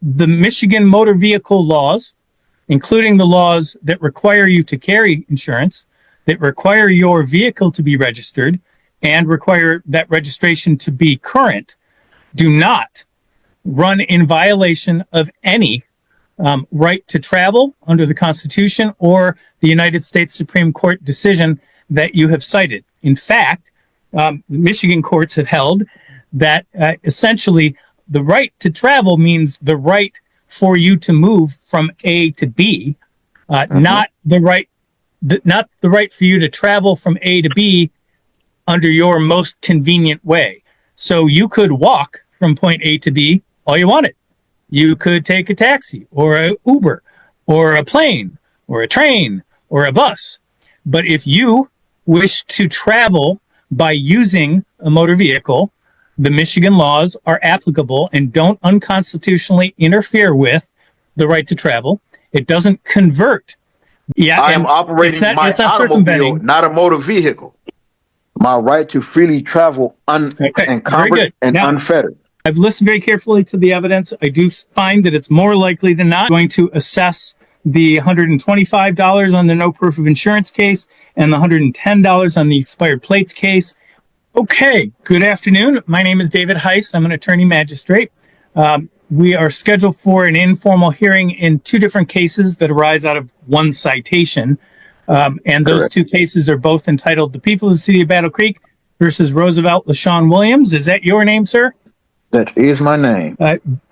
The Michigan motor vehicle laws, including the laws that require you to carry insurance, that require your vehicle to be registered, and require that registration to be current, do not run in violation of any right to travel under the Constitution or the United States Supreme Court decision that you have cited. In fact, Michigan courts have held that essentially the right to travel means the right for you to move from A to B, not the right for you to travel from A to B under your most convenient way. So you could walk from point A to B all you wanted. You could take a taxi or an Uber or a plane or a train or a bus. But if you wish to travel by using a motor vehicle, the Michigan laws are applicable and don't unconstitutionally interfere with the right to travel. It doesn't convert. Yeah, I am operating my automobile, not a motor vehicle. My right to freely travel unencumbered and unfettered. I've listened very carefully to the evidence. I do find that it's more likely than not going to assess the $125 on the no proof of insurance case and the $110 on the expired plates case. Okay, good afternoon. My name is David Heiss. I'm an attorney magistrate. We are scheduled for an informal hearing in two different cases that arise out of one citation. And those two cases are both entitled The People of the City of Battle Creek versus Roosevelt LaShawn Williams. Is that your name, sir? That is my name.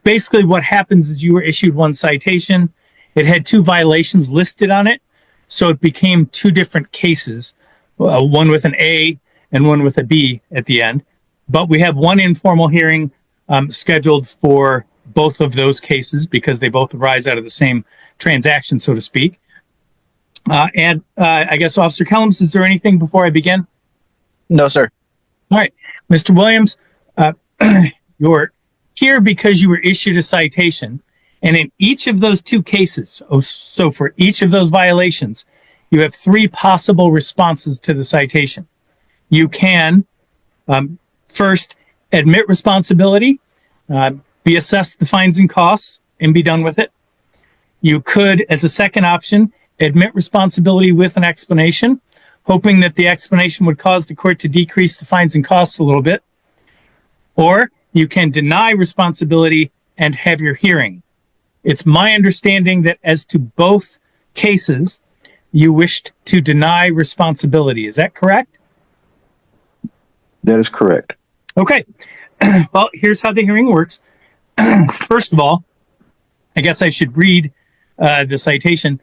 Basically, what happens is you were issued one citation. It had two violations listed on it. So it became two different cases, one with an A and one with a B at the end. But we have one informal hearing scheduled for both of those cases because they both arise out of the same transaction, so to speak. And I guess, Officer Kellums, is there anything before I begin? No, sir. All right. Mr. Williams, you're here because you were issued a citation. And in each of those two cases, so for each of those violations, you have three possible responses to the citation. You can first admit responsibility, be assessed the fines and costs, and be done with it. You could, as a second option, admit responsibility with an explanation, hoping that the explanation would cause the court to decrease the fines and costs a little bit. Or you can deny responsibility and have your hearing. It's my understanding that as to both cases, you wished to deny responsibility. Is that correct? That is correct. Okay. Well, here's how the hearing works. First of all, I guess I should read the citation.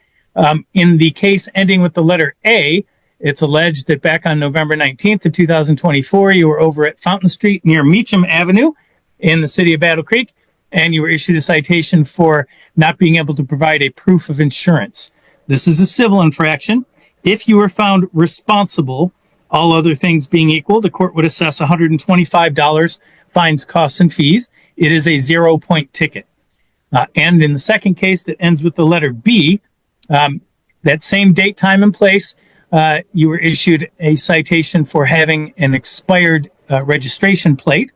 In the case ending with the letter A, it's alleged that back on November 19th of 2024, you were over at Fountain Street near Meacham Avenue in the city of Battle Creek, and you were issued a citation for not being able to provide a proof of insurance. This is a civil infraction. If you were found responsible, all other things being equal, the court would assess $125 fines, costs, and fees. It is a 0-point ticket. And in the second case that ends with the letter B, that same date, time, and place, you were issued a citation for having an expired registration plate.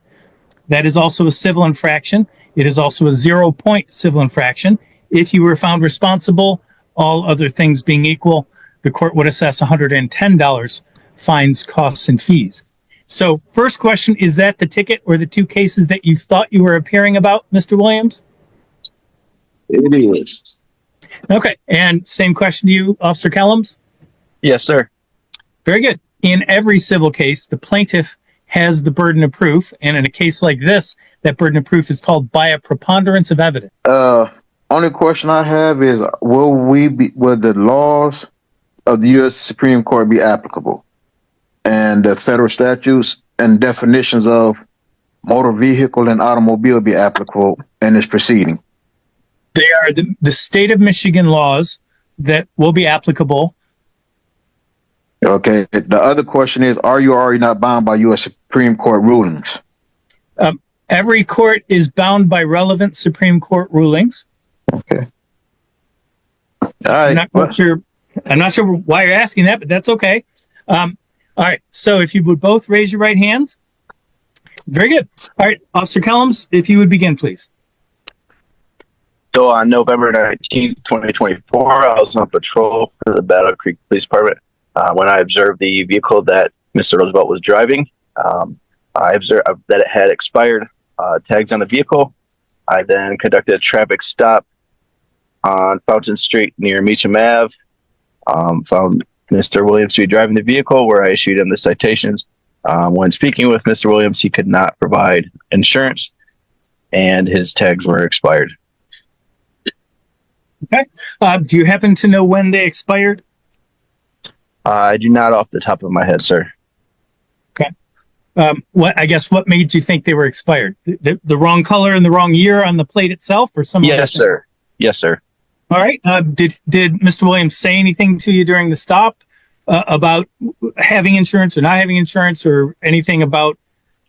That is also a civil infraction. It is also a 0-point civil infraction. If you were found responsible, all other things being equal, the court would assess $110 fines, costs, and fees. So first question, is that the ticket or the two cases that you thought you were appearing about, Mr. Williams? It is. Okay. And same question to you, Officer Kellums? Yes, sir. Very good. In every civil case, the plaintiff has the burden of proof. And in a case like this, that burden of proof is called by a preponderance of evidence. Only question I have is, will the laws of the U.S. Supreme Court be applicable? And the federal statutes and definitions of motor vehicle and automobile be applicable in this proceeding? They are the state of Michigan laws that will be applicable. Okay. The other question is, are you already not bound by U.S. Supreme Court rulings? Every court is bound by relevant Supreme Court rulings. Okay. All right. I'm not sure why you're asking that, but that's okay. All right. So if you would both raise your right hands. Very good. All right. Officer Kellums, if you would begin, please. So on November 19th, 2024, I was on patrol for the Battle Creek Police Department when I observed the vehicle that Mr. Roosevelt was driving. I observed that it had expired tags on the vehicle. I then conducted a traffic stop on Fountain Street near Meacham Ave. Found Mr. Williams to be driving the vehicle, where I issued him the citations. When speaking with Mr. Williams, he could not provide insurance, and his tags were expired. Okay. Do you happen to know when they expired? I do not off the top of my head, sir. Okay. What made you think they were expired? The wrong color and the wrong year on the plate itself, or some? Yes, sir. Yes, sir. All right. Did Mr. Williams say anything to you during the stop about having insurance or not having insurance, or anything about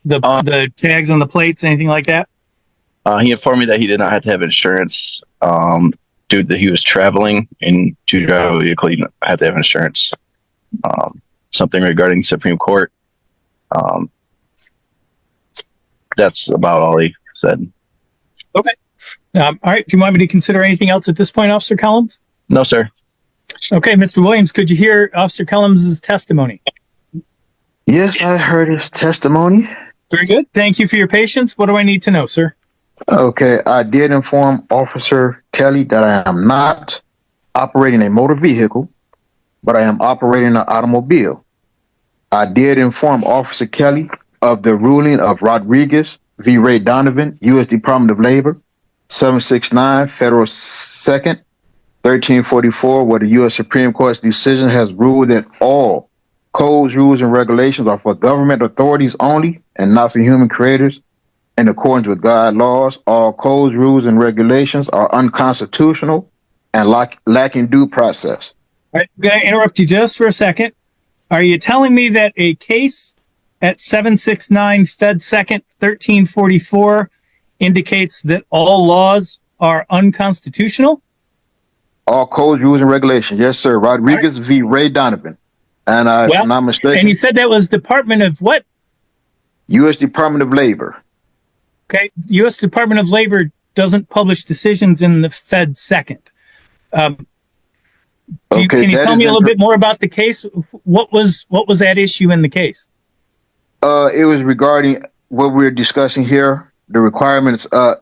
the tags on the plates, anything like that? He informed me that he did not have to have insurance due to that he was traveling, and to drive a vehicle, you don't have to have insurance. Something regarding Supreme Court. That's about all he said. Okay. All right. Do you want me to consider anything else at this point, Officer Collins? No, sir. Okay, Mr. Williams, could you hear Officer Collins' testimony? Yes, I heard his testimony. Very good. Thank you for your patience. What do I need to know, sir? Okay, I did inform Officer Kelly that I am not operating a motor vehicle, but I am operating an automobile. I did inform Officer Kelly of the ruling of Rodriguez v. Ray Donovan, U.S. Department of Labor, 769 Federal 2nd, 1344, where the U.S. Supreme Court's decision has ruled that all codes, rules, and regulations are for government authorities only and not for human creators. In accordance with God laws, all codes, rules, and regulations are unconstitutional and lacking due process. All right, I'm going to interrupt you just for a second. Are you telling me that a case at 769 Fed 2nd, 1344 indicates that all laws are unconstitutional? All codes, rules, and regulations. Yes, sir. Rodriguez v. Ray Donovan. And if I'm not mistaken. And you said that was Department of what? U.S. Department of Labor. Okay. U.S. Department of Labor doesn't publish decisions in the Fed 2nd. Can you tell me a little bit more about the case? What was that issue in the case? It was regarding what we're discussing here, the requirements of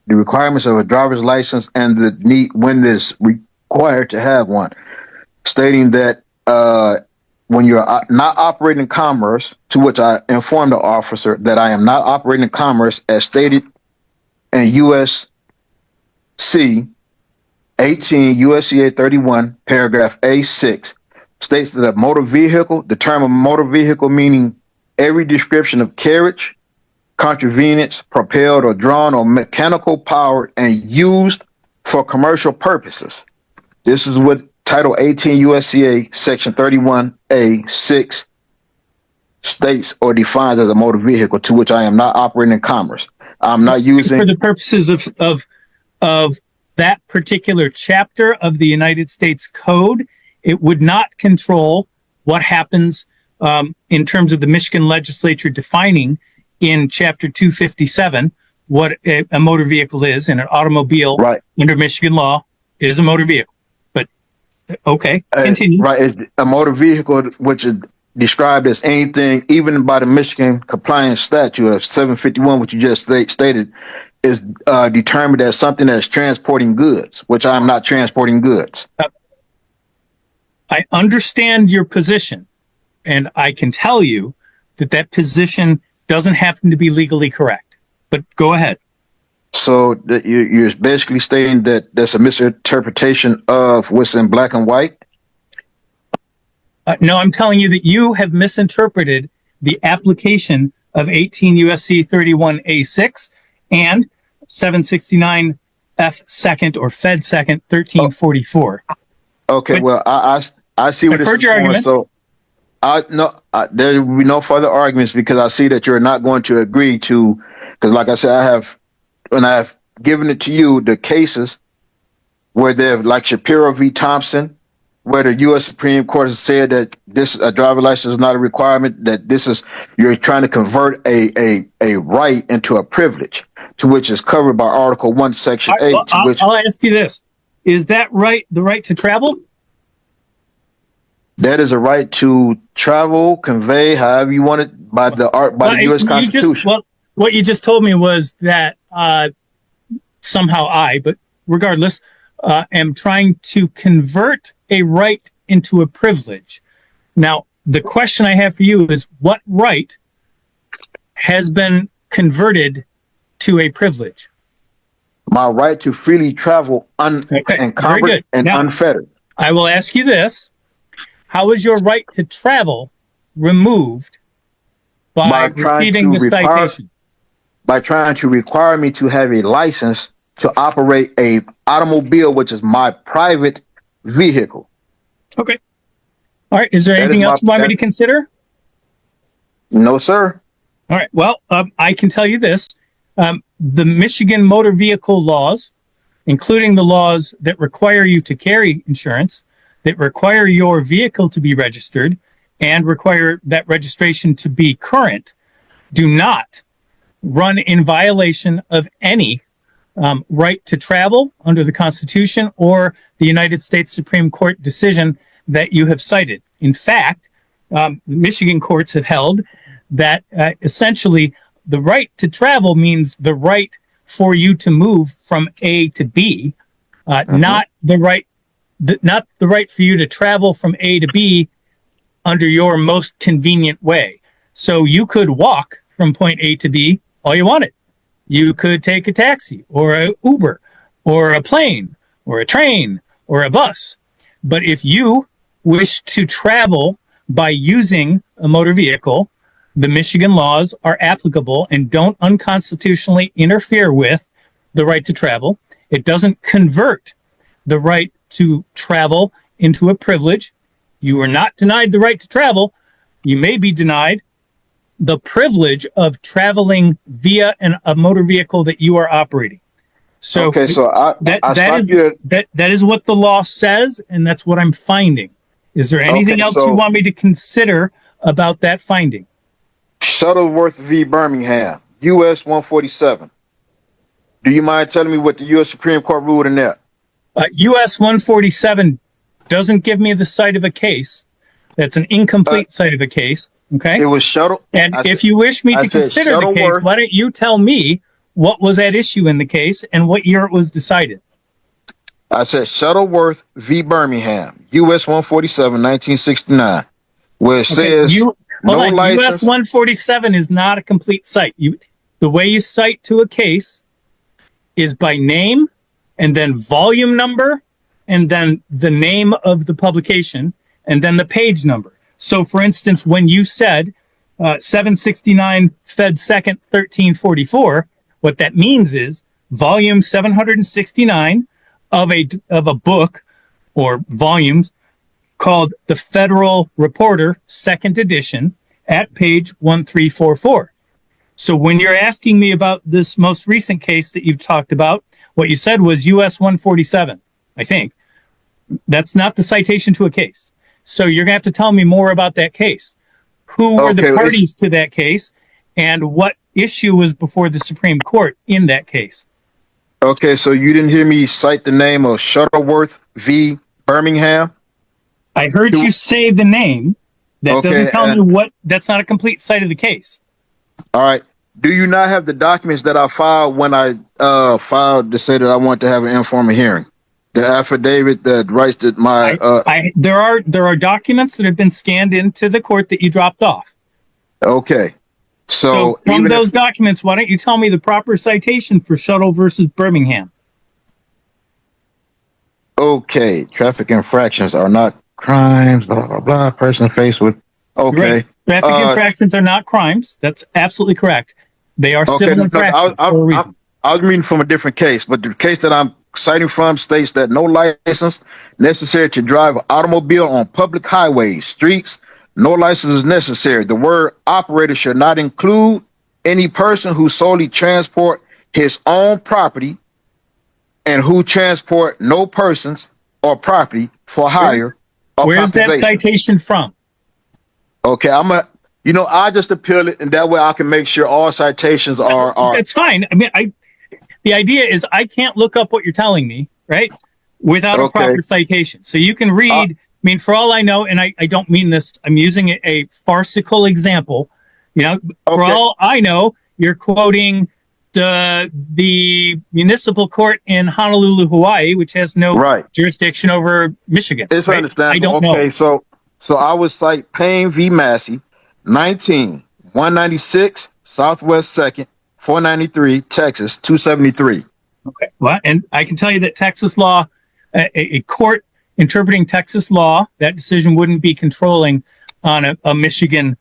a driver's license and the need when it's required to have one, stating that when you're not operating commerce, to which I informed the officer that I am not operating commerce as stated in USC 18 USCA 31 paragraph A6, states that a motor vehicle, the term of motor vehicle meaning every description of carriage, conveyance, propelled or drawn or mechanical powered and used for commercial purposes. This is what Title 18 USCA Section 31A6 states or defines as a motor vehicle, to which I am not operating in commerce. I'm not using for the purposes of that particular chapter of the United States Code. It would not control what happens in terms of the Michigan legislature defining in Chapter 257 what a motor vehicle is, and an automobile under Michigan law is a motor vehicle. But okay, continue. It's a motor vehicle, which is described as anything, even by the Michigan compliance statute of 751, which you just stated, is determined as something that's transporting goods, which I'm not transporting goods. I understand your position, and I can tell you that position doesn't happen to be legally correct. But go ahead. So you're basically stating that there's a misinterpretation of what's in black and white? No, I'm telling you that you have misinterpreted the application of 18 USC 31A6 and 769 F second or Fed second 1344. Okay, but well, I see what I've heard your argument. So there will be no further arguments, because I see that you're not going to agree to, because like I said, when I've given it to you, the cases where they're like Shapiro v. Thompson, where the U.S. Supreme Court has said that a driver license is not a requirement, that you're trying to convert a right into a privilege. to which is covered by Article 1, Section 8, to which I'll ask you this. Is that right, the right to travel? that is a right to travel, convey, however you want it, by the U.S. Constitution. What you just told me was that somehow but regardless, am trying to convert a right into a privilege. Now, the question I have for you is, what right has been converted to a privilege? My right to freely travel encumbered and now, unfettered. I will ask you this. How is your right to travel removed by receiving the citation? By trying to require me to have a license to operate a automobile, which is my private vehicle. Okay. All right. Is there anything else you want me to consider? No, sir. All right. Well, I can tell you this. The Michigan motor vehicle laws, including the laws that require you to carry insurance, that require your vehicle to be registered, and require that registration to be current, do not run in violation of any right to travel under the Constitution or the United States Supreme Court decision that you have cited. In fact, Michigan courts have held that essentially the right to travel means the right for you to move from A to B, not the right for you to travel from A to B under your most convenient way. So you could walk from point A to B all you wanted. You could take a taxi or an Uber or a plane or a train or a bus. But if you wish to travel by using a motor vehicle, the Michigan laws are applicable and don't unconstitutionally interfere with the right to travel. It doesn't convert the right to travel into a privilege. You are not denied the right to travel. You may be denied the privilege of traveling via a motor vehicle that you are operating. So, okay, so that is what the law says, and that's what I'm finding. Is there anything else you want me to consider about that finding? Shuttleworth v. Birmingham, U.S. 147. Do you mind telling me what the U.S. Supreme Court ruled in that? U.S. 147 doesn't give me the site of a case. That's an incomplete site of a case. Okay. It was Shuttle. And if you wish me to consider the case, why don't you tell me what was at issue in the case and what year it was decided? I said Shuttleworth v. Birmingham, U.S. 147, 1969, where it says U.S. 147 is not a complete cite. The way you cite to a case is by name and then volume number and then the name of the publication and then the page number. So, for instance, when you said 769 Fed 2nd 1344, what that means is volume 769 of a book or volumes called the Federal Reporter, 2nd edition, at page 1344. So when you're asking me about this most recent case that you've talked about, what you said was US 147, I think. That's not the citation to a case. So you're going to have to tell me more about that case. Who were the parties to that case, and what issue was before the Supreme Court in that case? Okay, so you didn't hear me cite the name of Shuttleworth v. Birmingham? I heard you say the name. That doesn't tell me what. That's not a complete cite of the case. All right. Do you not have the documents that I filed when I filed to say that I want to have an informal hearing? The affidavit that writes that my there are documents that have been scanned into the court that you dropped off. Okay. So from those documents, why don't you tell me the proper citation for Shuttle versus Birmingham? Okay. Traffic infractions are not crimes, blah, blah, blah. Person faced with. Okay. Right. Traffic infractions are not crimes. That's absolutely correct. They are civil infractions for a reason. I was reading from a different case, but the case that I'm citing from states that no license necessary to drive an automobile on public highways, streets. No license is necessary. The word operator should not include any person who solely transport his own property and who transport no persons or property for hire. Where's that citation from? Okay, I just appeal it, and that way I can make sure all citations are. It's fine. I mean, the idea is I can't look up what you're telling me, right, without a Okay. proper citation. So you can read. I mean, for all I know, and I don't mean this, I'm using a farcical example. You know, for Okay. all I know, you're quoting the municipal court in Honolulu, Hawaii, which has no Right. jurisdiction over Michigan. It's right? understandable. I don't Okay, know. so I would cite Payne v. Massey, 196 Southwest 2nd, 493, Texas, 273. Okay. Well, and I can tell you that Texas law, a court interpreting Texas law, that decision wouldn't be controlling on a Michigan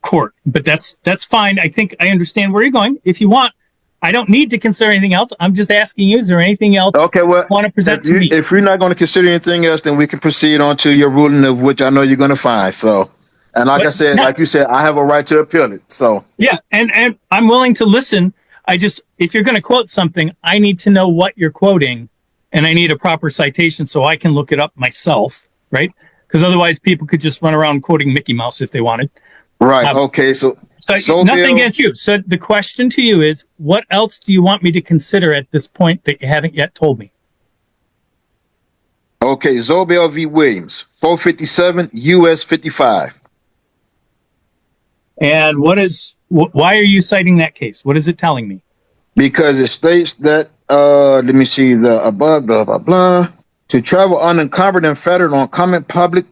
court. But that's fine. I think I understand where you're going. If you want, I don't need to consider anything else. I'm just asking you, is there anything else Okay, well, you want to present to me? if you're not going to consider anything else, then we can proceed on to your ruling, of which I know you're going to find. So, and like But I said, no. like you said, I have a right to appeal it. So, Yeah, and I'm willing to listen. If you're going to quote something, I need to know what you're quoting, and I need a proper citation so I can look it up myself, right? Because otherwise, people could just run around quoting Mickey Mouse if they wanted. right. Okay. So Nothing against you. So the question to you is, what else do you want me to consider at this point that you haven't yet told me? Okay. Zobel v. Williams, 457 US 55. And why are you citing that case? What is it telling me? Because it states that, let me see the above, blah, blah, blah. To travel unencumbered and fettered on common public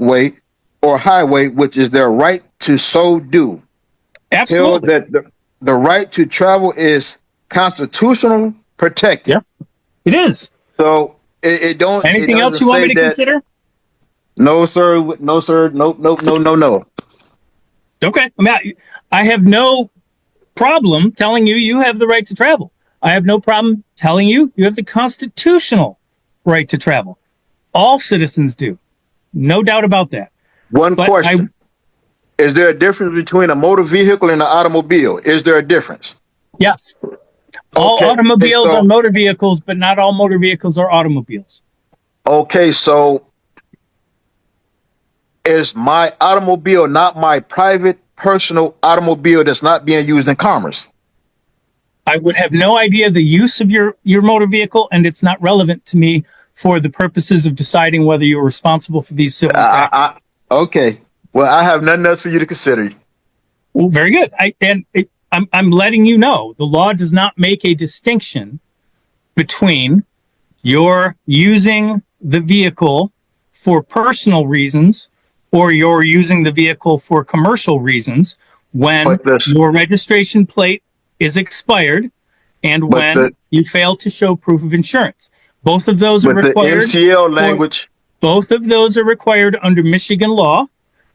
way or highway, which is their right to so do. Absolutely. Held that the right to travel is constitutional protected. Yes, it is. So it don't. Anything else you want me to consider? No, sir. No, sir. Nope. Nope. No. No. No. Okay. I have no problem telling you have the right to travel. I have no problem telling you have the constitutional right to travel. All citizens do. No doubt about that. One But question. Is there a difference between a motor vehicle and an automobile? Is there a difference? Yes. All Okay, automobiles so- are motor vehicles, but not all motor vehicles are automobiles. Okay, so is my automobile not my private personal automobile that's not being used in commerce? I would have no idea the use of your motor vehicle, and it's not relevant to me for the purposes of deciding whether you're responsible for these civil infractions. Okay. Well, I have nothing else for you to consider. Well, very good. I'm letting you know the law does not make a distinction between your using the vehicle for personal reasons or you're using the vehicle for commercial reasons when your registration plate is expired and when you fail to show proof of insurance. Both of those are required. The MCL language. Both of those are required under Michigan law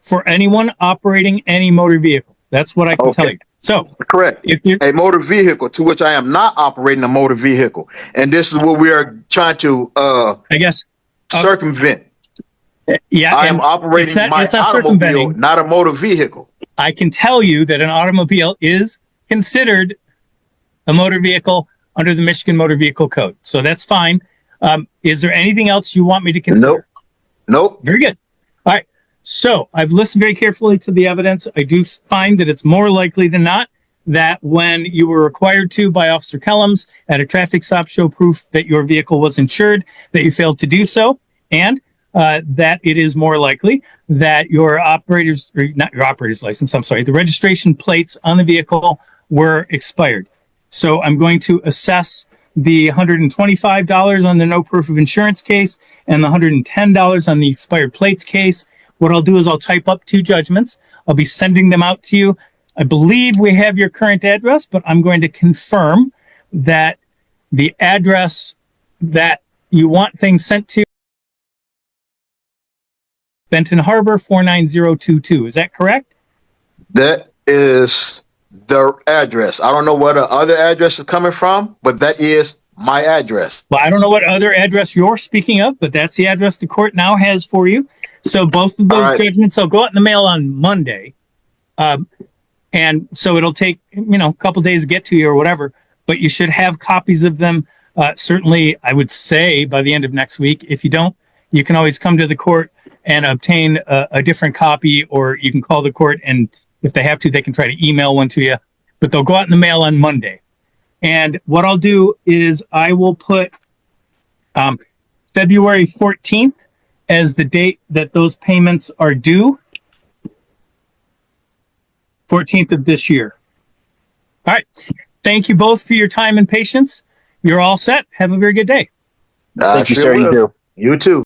for anyone operating any motor vehicle. That's what I can tell you. So, correct. If you a motor vehicle to which I am not operating a motor vehicle, and this is what we are trying to, I guess, circumvent. Yeah, I am operating my automobile, not a motor vehicle. I can tell you that an automobile is considered a motor vehicle under the Michigan Motor Vehicle Code. So that's fine. Is there anything else you want me to consider? Nope. Very good. All right. So I've listened very carefully to the evidence. I do find that it's more likely than not that when you were required to by Officer Kellums at a traffic stop show proof that your vehicle was insured, that you failed to do so, and that it is more likely that your not your operator's license, I'm sorry, the registration plates on the vehicle were expired. So I'm going to assess the $125 on the no proof of insurance case and the $110 on the expired plates case. What I'll do is I'll type up 2 judgments. I'll be sending them out to you. I believe we have your current address, but I'm going to confirm that the address that you want things sent to, Benton Harbor 49022. Is that correct? That is the address. I don't know where the other address is coming from, but that is my address. Well, I don't know what other address you're speaking of, but that's the address the court now has for you. So both of those judgments, I'll go out in the mail on Monday. And so it'll take, a couple days to get to you or whatever, but you should have copies of them. Certainly, I would say by the end of next week. If you don't, you can always come to the court and obtain a different copy, or you can call the court, and if they have to, they can try to email one to you, but they'll go out in the mail on Monday. And what I'll do is I will put February 14th as the date that those payments are due. 14th of this year. All right. Thank you both for your time and patience. You're all set. Have a very good day. Thank you, sure sir. You will. too. You too.